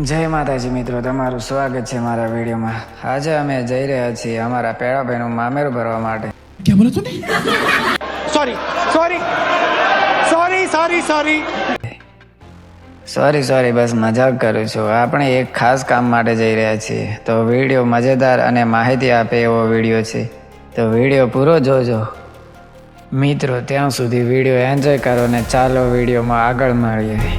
જય માતાજી મિત્રો, તમારું સ્વાગત છે મારા વિડીયોમાં. આજે અમે જઈ રહ્યા છીએ અમારા પેળાભાઈનું મામેરું ભરવા માટે. क्या बोला तूने? Sorry sorry sorry sorry sorry sorry, બસ મજાક કરું છું. આપણે એક ખાસ કામ માટે જઈ રહ્યા છીએ, તો વિડીયો મજેદાર અને માહિતી આપે એવો વિડીયો છે, તો વિડીયો પૂરો જોજો મિત્રો. ત્યાં સુધી વિડીયો એન્જોય કરો ને ચાલો વિડીયોમાં આગળ મળીએ.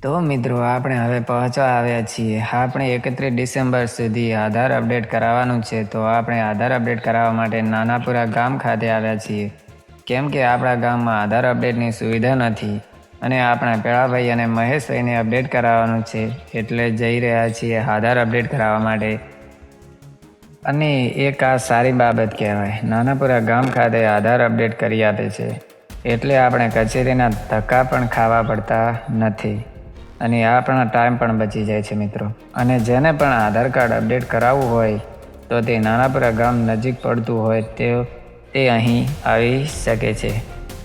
તો મિત્રો, આપણે હવે પહોંચવા આવ્યા છીએ. આપણે 31 ડિસેમ્બર સુધી આધાર અપડેટ કરાવવાનું છે, તો આપણે આધાર અપડેટ કરાવવા માટે નાનાપુરા ગામ ખાતે આવ્યા છીએ, કેમ કે આપણા ગામમાં આધાર અપડેટની સુવિધા નથી અને આપણા પેળાભાઈ અને મહેશભાઈને અપડેટ કરાવવાનું છે, એટલે જઈ રહ્યા છીએ આધાર અપડેટ કરાવવા માટે. અને એક આ સારી બાબત કહેવાય, નાનાપુરા ગામ ખાતે આધાર અપડેટ કરી આપે છે, એટલે આપણે કચેરીના ધક્કા પણ ખાવા પડતા નથી અને આપણા ટાઈમ પણ બચી જાય છે મિત્રો. અને જેને પણ આધાર કાર્ડ અપડેટ કરાવવું હોય તો તે નાનાપુરા ગામ નજીક પડતું હોય તે અહીં આવી શકે છે.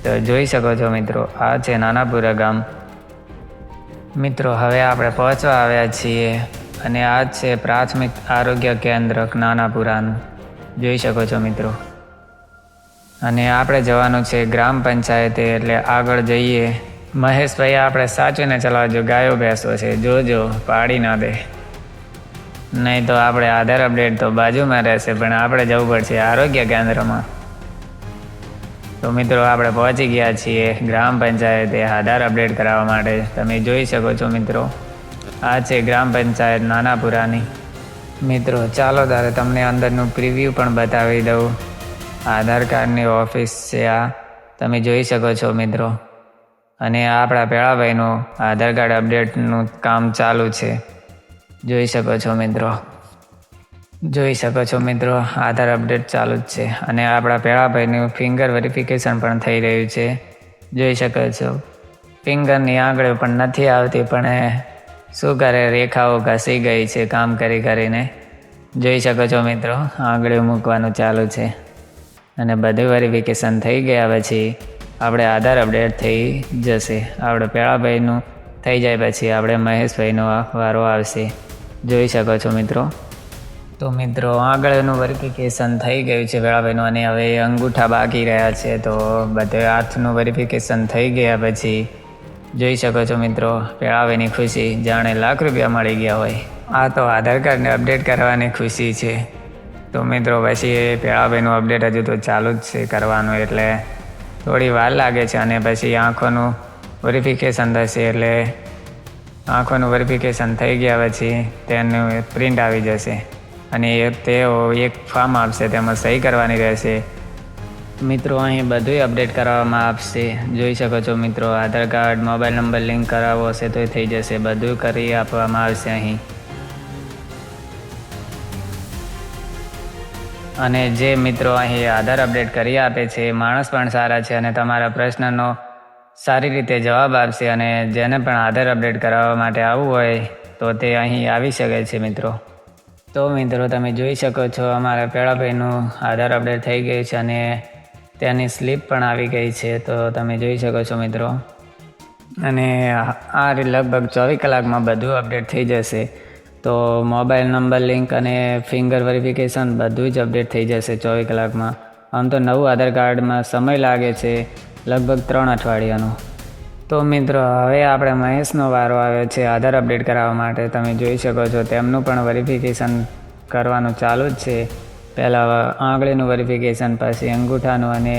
તો જોઈ શકો છો મિત્રો, આ છે નાનાપુરા ગામ. મિત્રો, હવે આપણે પહોંચવા આવ્યા છીએ અને આ છે પ્રાથમિક આરોગ્ય કેન્દ્ર નાનાપુરાનું, જોઈ શકો છો મિત્રો. અને આપણે જવાનું છે ગ્રામ પંચાયતે, એટલે આગળ જઈએ. મહેશભાઈ, આપણે સાચવીને ચલાવજો, ગાયો ભેંસો છે, જોજો પાડી ના દે, નહીં તો આપણે આધાર અપડેટ તો બાજુમાં રહેશે, પણ આપણે જવું પડશે આરોગ્ય કેન્દ્રમાં. તો મિત્રો, આપણે પહોંચી ગયા છીએ ગ્રામ પંચાયતે આધાર અપડેટ કરાવવા માટે. તમે જોઈ શકો છો મિત્રો, આ છે ગ્રામ પંચાયત નાનાપુરાની. મિત્રો ચાલો તારે તમને અંદરનું પ્રિવ્યૂ પણ બતાવી દઉં. આધાર કાર્ડની ઓફિસ છે આ, તમે જોઈ શકો છો મિત્રો. અને આપણા પેળાભાઈનું આધાર કાર્ડ અપડેટનું કામ ચાલુ છે, જોઈ શકો છો મિત્રો. આધાર અપડેટ ચાલુ જ છે અને આપણા પેળાભાઈનું ફિંગર વેરિફિકેશન પણ થઈ રહ્યું છે, જોઈ શકો છો. ફિંગરની આંગળીઓ પણ નથી આવતી, પણ શું કરે, રેખાઓ ઘસી ગઈ છે કામ કરીને, જોઈ શકો છો મિત્રો. આંગળીઓ મૂકવાનું ચાલુ છે અને બધું વેરિફિકેશન થઈ ગયા પછી આપણે આધાર અપડેટ થઈ જશે. આપણે પેળાભાઈનું થઈ જાય પછી આપણે મહેશભાઈનો વારો આવશે, જોઈ શકો છો મિત્રો. તો મિત્રો, આંગળીનું વેરિફિકેશન થઈ ગયું છે પેળાભાઈનું અને હવે અંગૂઠા બાકી રહ્યા છે. તો બધે હાથનું વેરિફિકેશન થઈ ગયા પછી જોઈ શકો છો મિત્રો, પેળાભાઈની ખુશી જાણે લાખ રૂપિયા મળી ગયા હોય. આ તો આધાર કાર્ડને અપડેટ કરવાની ખુશી છે. તો મિત્રો, પછી પેળાભાઈનું અપડેટ હજુ તો ચાલુ જ છે કરવાનું, એટલે થોડી વાર લાગે છે. અને પછી આંખોનું વેરિફિકેશન થશે, એટલે આંખોનું વેરિફિકેશન થઈ ગયા પછી તેનું પ્રિન્ટ આવી જશે અને તેઓ એક ફોર્મ આપશે, તેમાં સહી કરવાની રહેશે. મિત્રો, અહીં બધું અપડેટ કરવામાં આવશે, જોઈ શકો છો મિત્રો. આધાર કાર્ડ, મોબાઈલ નંબર લિંક કરાવવો હશે તો થઈ જશે, બધું કરી આપવામાં આવશે અહીં. અને જે મિત્રો અહીં આધાર અપડેટ કરી આપે છે એ માણસ પણ સારા છે અને તમારા પ્રશ્નનો સારી રીતે જવાબ આપશે. અને જેને પણ આધાર અપડેટ કરાવવા માટે આવવું હોય તો તે અહીં આવી શકે છે મિત્રો. તો મિત્રો, તમે જોઈ શકો છો અમારા પેળાભાઈનું આધાર અપડેટ થઈ ગયું છે અને તેની સ્લીપ પણ આવી ગઈ છે, તો તમે જોઈ શકો છો મિત્રો. અને આ લગભગ 24 કલાકમાં બધું અપડેટ થઈ જશે. તો મોબાઈલ નંબર લિંક અને ફિંગર વેરિફિકેશન બધું જ અપડેટ થઈ જશે 24 કલાકમાં. આમ તો નવું આધાર કાર્ડમાં સમય લાગે છે લગભગ 3 અઠવાડિયાનો. તો મિત્રો, હવે આપણે મહેશનો વારો આવ્યો છે આધાર અપડેટ કરાવવા માટે. તમે જોઈ શકો છો તેમનું પણ વેરિફિકેશન કરવાનું ચાલુ જ છે. પહેલાં આંગળીનું વેરિફિકેશન, પછી અંગૂઠાનું અને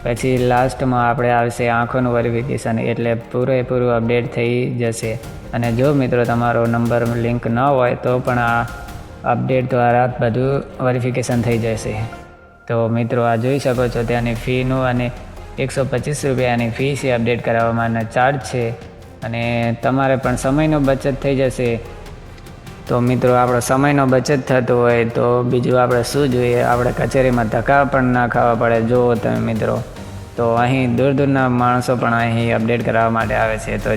પછી લાસ્ટમાં આપણે આવશે આંખોનું વેરિફિકેશન, એટલે પૂરેપૂરું અપડેટ થઈ જશે. અને જો મિત્રો તમારો નંબર લિંક ન હોય તો પણ આ અપડેટ દ્વારા બધું વેરિફિકેશન થઈ જશે. તો મિત્રો, આ જોઈ શકો છો ત્યાંની ફીનું અને 125 રૂપિયાની ફી છે અપડેટ કરાવવાના ચાર્જ છે. અને તમારે પણ સમયનો બચત થઈ જશે તો મિત્રો આપણો સમયનો બચત થતો હોય તો બીજું આપણે શું જોઈએ, આપણે કચેરીમાં ધક્કા પણ ના ખાવા પડે. જુઓ તમે મિત્રો, તો અહીં દૂર દૂરના માણસો પણ અહીં અપડેટ કરાવવા માટે આવે છે. તો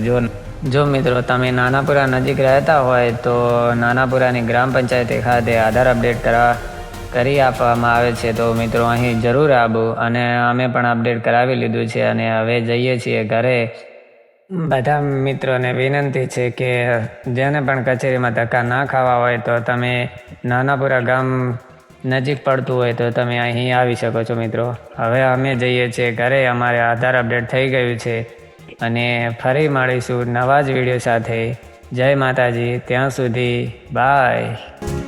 જો મિત્રો તમે નાનાપુરા નજીક રહેતા હોય તો નાનાપુરાની ગ્રામ પંચાયત ખાતે આધાર અપડેટ કરી આપવામાં આવે છે. તો મિત્રો અહીં જરૂર આવવું, અને અમે પણ અપડેટ કરાવી લીધું છે અને હવે જઈએ છીએ ઘરે. બધા મિત્રોને વિનંતી છે કે જેને પણ કચેરીમાં ધક્કા ના ખાવા હોય તો તમે નાનાપુરા ગામ નજીક પડતું હોય તો તમે અહીં આવી શકો છો મિત્રો. હવે અમે જઈએ છીએ ઘરે, અમારે આધાર અપડેટ થઈ ગયું છે અને ફરી મળીશું નવા જ વિડીયો સાથે. જય માતાજી, ત્યાં સુધી બાય.